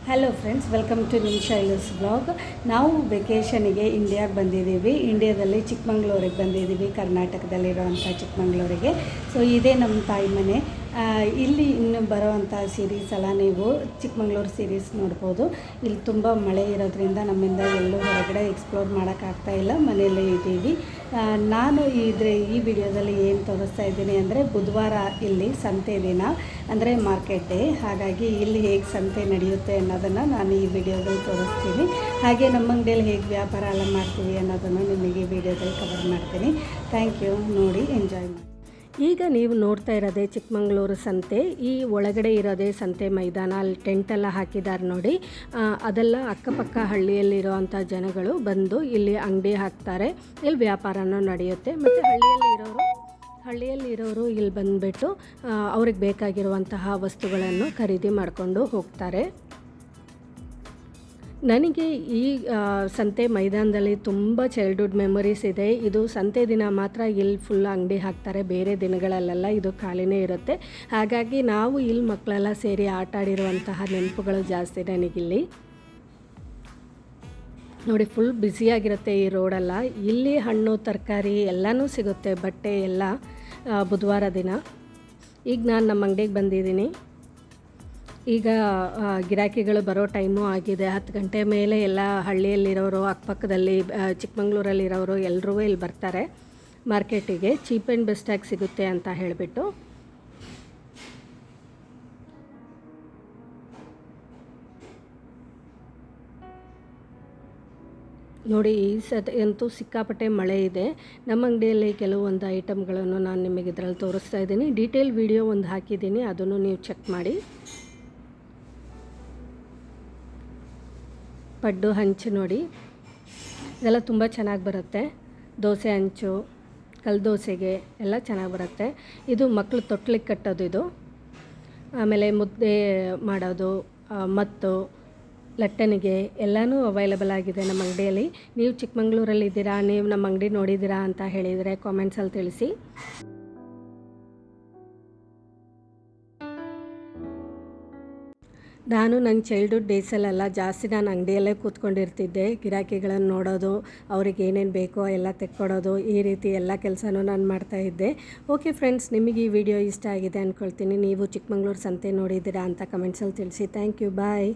Hello friends, welcome to ನಿಮ್ಮ ಶೈಲಸ್ blog. ನಾವು ವೆಕೇಷನಿಗೆ ಇಂಡಿಯಾಗೆ ಬಂದಿದ್ದೀವಿ. ಇಂಡಿಯಾದಲ್ಲಿ ಚಿಕ್ಕಮಂಗ್ಳೂರಿಗೆ ಬಂದಿದ್ದೀವಿ, ಕರ್ನಾಟಕದಲ್ಲಿರೋವಂಥ ಚಿಕ್ಕಮಂಗ್ಳೂರಿಗೆ. ಸೊ ಇದೇ ನಮ್ಮ ತಾಯಿ ಮನೆ. ಇಲ್ಲಿ ಇನ್ನು ಬರೋವಂಥ ಸೀರೀಸ್ ಎಲ್ಲ ನೀವು ಚಿಕ್ಕಮಂಗ್ಳೂರು ಸೀರೀಸ್ ನೋಡ್ಬೋದು. ಇಲ್ಲಿ ತುಂಬ ಮಳೆ ಇರೋದ್ರಿಂದ ನಮ್ಮಿಂದ ಎಲ್ಲೂ ಹೊರಗಡೆ ಎಕ್ಸ್ಪ್ಲೋರ್ ಮಾಡೋಕ್ಕಾಗ್ತಾಯಿಲ್ಲ, ಮನೆಯಲ್ಲೇ ಇದ್ದೀವಿ. ನಾನು ಈ ವಿಡಿಯೋದಲ್ಲಿ ಏನು ತೋರಿಸ್ತಾ ಇದ್ದೀನಿ ಅಂದರೆ, ಬುಧವಾರ ಇಲ್ಲಿ ಸಂತೆ ದಿನ, ಅಂದರೆ ಮಾರ್ಕೆಟ್ ಡೇ. ಹಾಗಾಗಿ ಇಲ್ಲಿ ಹೇಗೆ ಸಂತೆ ನಡೆಯುತ್ತೆ ಅನ್ನೋದನ್ನು ನಾನು ಈ ವಿಡಿಯೋದಲ್ಲಿ ತೋರಿಸ್ತೀನಿ. ಹಾಗೆ ನಮ್ಮ ಅಂಗಡಿಯಲ್ಲಿ ಹೇಗೆ ವ್ಯಾಪಾರ ಎಲ್ಲ ಮಾಡ್ತೀವಿ ಅನ್ನೋದನ್ನು ನಿಮಗೆ ಈ ವಿಡಿಯೋದಲ್ಲಿ ಕವರ್ ಮಾಡ್ತೀನಿ. Thank you. ನೋಡಿ, ಎಂಜಾಯ್ ಮಾಡಿ. ಈಗ ನೀವು ನೋಡ್ತಾ ಇರೋದೇ ಚಿಕ್ಕಮಂಗ್ಳೂರು ಸಂತೆ. ಈ ಒಳಗಡೆ ಇರೋದೇ ಸಂತೆ ಮೈದಾನ. ಅಲ್ಲಿ ಟೆಂಟೆಲ್ಲ ಹಾಕಿದ್ದಾರೆ ನೋಡಿ. ಅದೆಲ್ಲ ಅಕ್ಕಪಕ್ಕ ಹಳ್ಳಿಯಲ್ಲಿರೋವಂಥ ಜನಗಳು ಬಂದು ಇಲ್ಲಿ ಅಂಗಡಿ ಹಾಕ್ತಾರೆ. ಇಲ್ಲಿ ವ್ಯಾಪಾರನೂ ನಡೆಯುತ್ತೆ. ಮತ್ತು ಹಳ್ಳಿಯಲ್ಲಿರೋರು ಇಲ್ಲಿ ಬಂದುಬಿಟ್ಟು ಅವ್ರಿಗೆ ಬೇಕಾಗಿರುವಂತಹ ವಸ್ತುಗಳನ್ನು ಖರೀದಿ ಮಾಡಿಕೊಂಡು ಹೋಗ್ತಾರೆ. ನನಗೆ ಈ ಸಂತೆ ಮೈದಾನದಲ್ಲಿ ತುಂಬ ಚೈಲ್ಡ್ಹುಡ್ ಮೆಮೊರೀಸ್ ಇದೆ. ಇದು ಸಂತೆ ದಿನ ಮಾತ್ರ ಇಲ್ಲಿ ಫುಲ್ ಅಂಗಡಿ ಹಾಕ್ತಾರೆ, ಬೇರೆ ದಿನಗಳಲ್ಲೆಲ್ಲ ಇದು ಖಾಲಿನೇ ಇರುತ್ತೆ. ಹಾಗಾಗಿ ನಾವು ಇಲ್ಲಿ ಮಕ್ಕಳೆಲ್ಲ ಸೇರಿ ಆಟ ಆಡಿರುವಂತಹ ನೆನಪುಗಳು ಜಾಸ್ತಿ ನನಗಿಲ್ಲಿ. ನೋಡಿ, ಫುಲ್ ಬ್ಯುಸಿಯಾಗಿರುತ್ತೆ ಈ ರೋಡೆಲ್ಲ. ಇಲ್ಲಿ ಹಣ್ಣು ತರಕಾರಿ ಎಲ್ಲನೂ ಸಿಗುತ್ತೆ, ಬಟ್ಟೆ ಎಲ್ಲ. ಬುಧವಾರ ದಿನ ಈಗ ನಾನು ನಮ್ಮ ಅಂಗಡಿಗೆ ಬಂದಿದ್ದೀನಿ. ಈಗ ಗಿರಾಕಿಗಳು ಬರೋ ಟೈಮು ಆಗಿದೆ. 10 ಗಂಟೆ ಮೇಲೆ ಎಲ್ಲ ಹಳ್ಳಿಯಲ್ಲಿರೋರು, ಅಕ್ಕಪಕ್ಕದಲ್ಲಿ ಚಿಕ್ಕಮಂಗ್ಳೂರಲ್ಲಿರೋರು ಎಲ್ಲರೂ ಇಲ್ಲಿ ಬರ್ತಾರೆ ಮಾರ್ಕೆಟಿಗೆ. ಚೀಪ್ ಆ್ಯಂಡ್ ಬೆಸ್ಟಾಗಿ ಸಿಗುತ್ತೆ ಅಂತ ಹೇಳಿಬಿಟ್ಟು. ನೋಡಿ, ಈ ಸತಿ ಅಂತೂ ಸಿಕ್ಕಾಪಟ್ಟೆ ಮಳೆ ಇದೆ. ನಮ್ಮ ಅಂಗಡಿಯಲ್ಲಿ ಕೆಲವೊಂದು ಐಟಮ್ಗಳನ್ನು ನಾನು ನಿಮಗೆ ಇದರಲ್ಲಿ ತೋರಿಸ್ತಾ ಇದ್ದೀನಿ. ಡೀಟೇಲ್ ವಿಡಿಯೋ ಒಂದು ಹಾಕಿದ್ದೀನಿ, ಅದನ್ನು ನೀವು ಚೆಕ್ ಮಾಡಿ. ಪಡ್ಡು ಹಂಚು ನೋಡಿ, ಇದೆಲ್ಲ ತುಂಬ ಚೆನ್ನಾಗಿ ಬರುತ್ತೆ. ದೋಸೆ ಹಂಚು, ಕಲ್ಲು ದೋಸೆಗೆ ಎಲ್ಲ ಚೆನ್ನಾಗಿ ಬರುತ್ತೆ. ಇದು ಮಕ್ಕಳು ತೊಟ್ಲಿಗೆ ಕಟ್ಟೋದು ಇದು. ಆಮೇಲೆ ಮುದ್ದೆ ಮಾಡೋದು, ಮತ್ತು ಲಟ್ಟಣಿಗೆ ಎಲ್ಲನೂ ಅವೈಲಬಲ್ ಆಗಿದೆ ನಮ್ಮ ಅಂಗಡಿಯಲ್ಲಿ. ನೀವು ಚಿಕ್ಕಮಂಗ್ಳೂರಲ್ಲಿದ್ದೀರಾ, ನೀವು ನಮ್ಮ ಅಂಗಡಿ ನೋಡಿದ್ದೀರಾ ಅಂತ ಹೇಳಿದರೆ ಕಾಮೆಂಟ್ಸಲ್ಲಿ ತಿಳಿಸಿ. ನಾನು ನನ್ನ ಚೈಲ್ಡ್ಹುಡ್ ಡೇಸಲ್ಲೆಲ್ಲ ಜಾಸ್ತಿ ನಾನು ಅಂಗಡಿಯಲ್ಲೇ ಕೂತ್ಕೊಂಡಿರ್ತಿದ್ದೆ. ಗಿರಾಕಿಗಳನ್ನು ನೋಡೋದು, ಅವ್ರಿಗೆ ಏನೇನು ಬೇಕೋ ಎಲ್ಲ ತೆಕ್ಕೊಡೋದು, ಈ ರೀತಿ ಎಲ್ಲ ಕೆಲಸನೂ ನಾನು ಮಾಡ್ತಾಯಿದ್ದೆ. ಓಕೆ ಫ್ರೆಂಡ್ಸ್, ನಿಮಗೆ ಈ ವಿಡಿಯೋ ಇಷ್ಟ ಆಗಿದೆ ಅಂದ್ಕೊಳ್ತೀನಿ. ನೀವು ಚಿಕ್ಕಮಂಗ್ಳೂರು ಸಂತೆ ನೋಡಿದ್ದೀರಾ ಅಂತ ಕಮೆಂಟ್ಸಲ್ಲಿ ತಿಳಿಸಿ. Thank you. ಬಾಯ್.